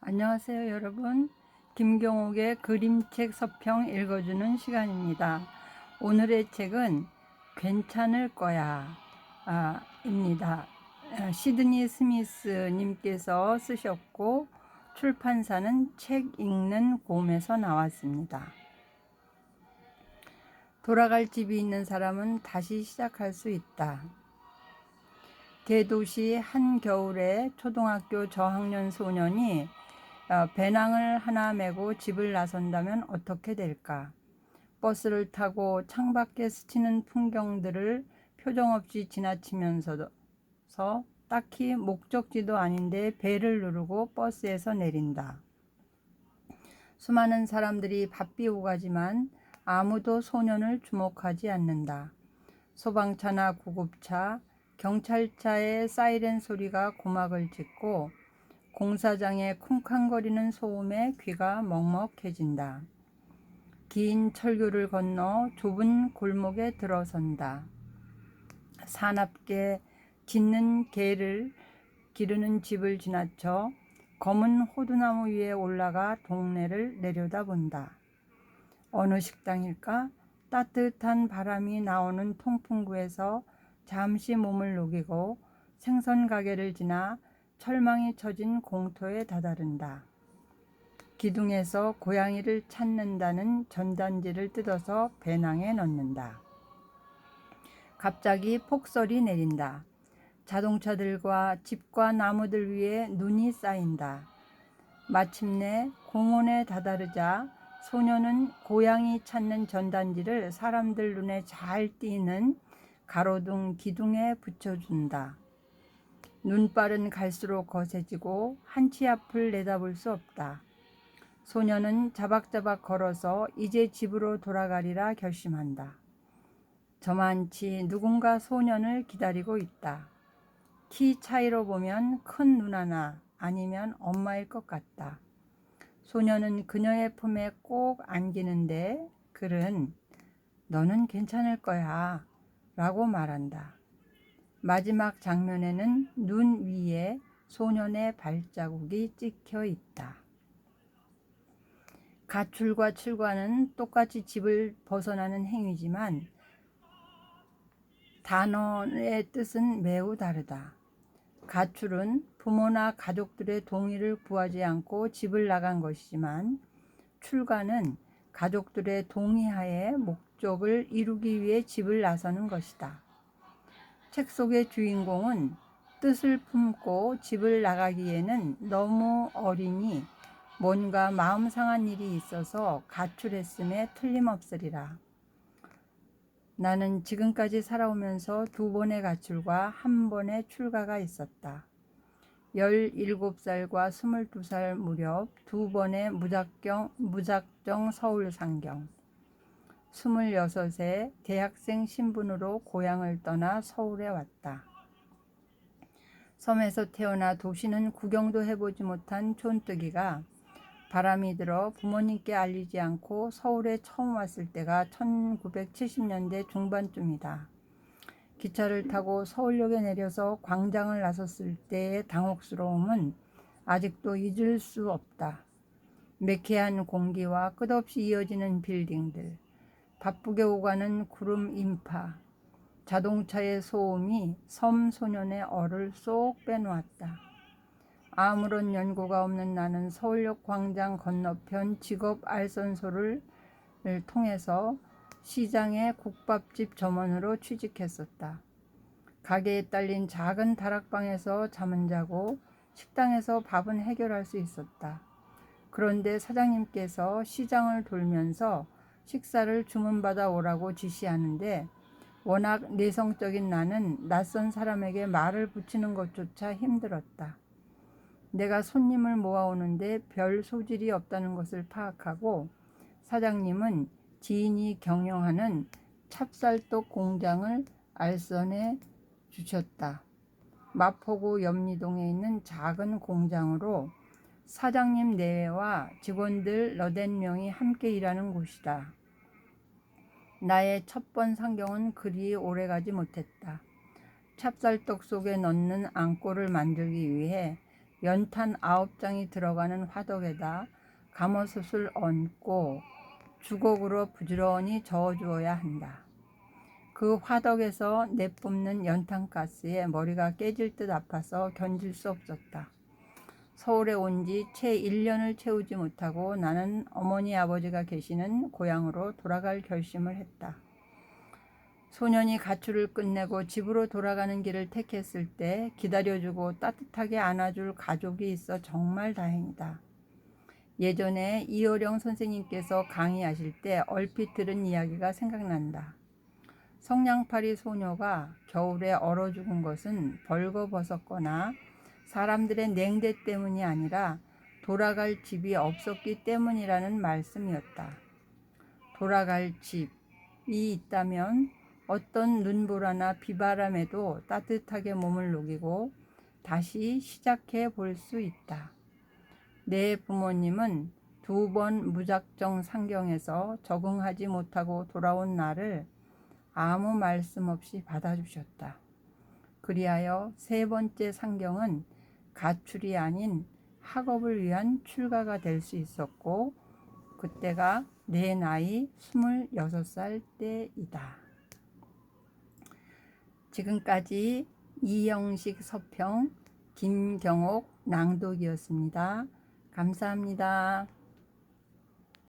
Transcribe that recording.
안녕하세요 여러분. 김경옥의 그림책 서평 읽어주는 시간입니다. 오늘의 책은 괜찮을 거야 입니다. 시드니 스미스 님께서 쓰셨고 출판사는 책 읽는 곰에서 나왔습니다. 돌아갈 집이 있는 사람은 다시 시작할 수 있다. 대도시 한겨울에 초등학교 저학년 소년이 배낭을 하나 메고 집을 나선다면 어떻게 될까? 버스를 타고 창밖에 스치는 풍경들을 표정없이 지나치면서 딱히 목적지도 아닌데 배를 누르고 버스에서 내린다. 수많은 사람들이 바삐 오가지만 아무도 소년을 주목하지 않는다. 소방차나 구급차, 경찰차의 사이렌 소리가 고막을 찢고 공사장의 쿵쾅거리는 소음에 귀가 먹먹해진다. 긴 철교를 건너 좁은 골목에 들어선다. 사납게 짖는 개를 기르는 집을 지나쳐 검은 호두나무 위에 올라가 동네를 내려다본다. 어느 식당일까? 따뜻한 바람이 나오는 통풍구에서 잠시 몸을 녹이고 생선 가게를 지나 철망이 쳐진 공터에 다다른다. 기둥에서 고양이를 찾는다는 전단지를 뜯어서 배낭에 넣는다. 갑자기 폭설이 내린다. 자동차들과 집과 나무들 위에 눈이 쌓인다. 마침내 공원에 다다르자 소녀는 고양이 찾는 전단지를 사람들 눈에 잘 띄는 가로등 기둥에 붙여준다. 눈발은 갈수록 거세지고 한치 앞을 내다볼 수 없다. 소녀는 자박자박 걸어서 이제 집으로 돌아가리라 결심한다. 저만치 누군가 소년을 기다리고 있다. 키 차이로 보면 큰 누나나 아니면 엄마일 것 같다. 소녀는 그녀의 품에 꼭 안기는데 글은 너는 괜찮을 거야 라고 말한다. 마지막 장면에는 눈 위에 소년의 발자국이 찍혀 있다. 가출과 출가는 똑같이 집을 벗어나는 행위지만 단어의 뜻은 매우 다르다. 가출은 부모나 가족들의 동의를 구하지 않고 집을 나간 것이지만 출가는 가족들의 동의하에 목적을 이루기 위해 집을 나서는 것이다. 책 속의 주인공은 뜻을 품고 집을 나가기에는 너무 어리니 뭔가 마음 상한 일이 있어서 가출했음에 틀림없으리라. 나는 지금까지 살아오면서 2번의 가출과 1번의 출가가 있었다. 17살과 22살 무렵 2번의 무작정 서울 상경, 26세 대학생 신분으로 고향을 떠나 서울에 왔다. 섬에서 태어나 도시는 구경도 해보지 못한 촌뜨기가 바람이 들어 부모님께 알리지 않고 서울에 처음 왔을 때가 1970년대 중반쯤이다. 기차를 타고 서울역에 내려서 광장을 나섰을 때의 당혹스러움은 아직도 잊을 수 없다. 매캐한 공기와 끝없이 이어지는 빌딩들, 바쁘게 오가는 구름 인파, 자동차의 소음이 섬 소년의 얼을 쏙 빼놓았다. 아무런 연고가 없는 나는 서울역 광장 건너편 직업 알선소를 통해서 시장의 국밥집 점원으로 취직했었다. 가게에 딸린 작은 다락방에서 잠은 자고 식당에서 밥은 해결할 수 있었다. 그런데 사장님께서 시장을 돌면서 식사를 주문받아 오라고 지시하는데 워낙 내성적인 나는 낯선 사람에게 말을 붙이는 것조차 힘들었다. 내가 손님을 모아오는데 별 소질이 없다는 것을 파악하고 사장님은 지인이 경영하는 찹쌀떡 공장을 알선해 주셨다. 마포구 염리동에 있는 작은 공장으로 사장님 내외와 직원들 8명이 함께 일하는 곳이다. 나의 첫 번 상경은 그리 오래가지 못했다. 찹쌀떡 속에 넣는 앙꼬를 만들기 위해 연탄 9장이 들어가는 화덕에다 가마솥을 얹고 주걱으로 부지런히 저어주어야 한다. 그 화덕에서 내뿜는 연탄가스에 머리가 깨질 듯 아파서 견딜 수 없었다. 서울에 온 지 채 1년을 채우지 못하고 나는 어머니 아버지가 계시는 고향으로 돌아갈 결심을 했다. 소년이 가출을 끝내고 집으로 돌아가는 길을 택했을 때 기다려주고 따뜻하게 안아줄 가족이 있어 정말 다행이다. 예전에 이어령 선생님께서 강의하실 때 얼핏 들은 이야기가 생각난다. 성냥팔이 소녀가 겨울에 얼어 죽은 것은 벌거벗었거나 사람들의 냉대 때문이 아니라 돌아갈 집이 없었기 때문이라는 말씀이었다. 돌아갈 집이 있다면 어떤 눈보라나 비바람에도 따뜻하게 몸을 녹이고 다시 시작해 볼 수 있다. 내 부모님은 2번 무작정 상경해서 적응하지 못하고 돌아온 나를 아무 말씀 없이 받아주셨다. 그리하여 3번째 상경은 가출이 아닌 학업을 위한 출가가 될 수 있었고 그때가 내 나이 26살 때이다. 지금까지 이영식 서평 김경옥 낭독이었습니다. 감사합니다.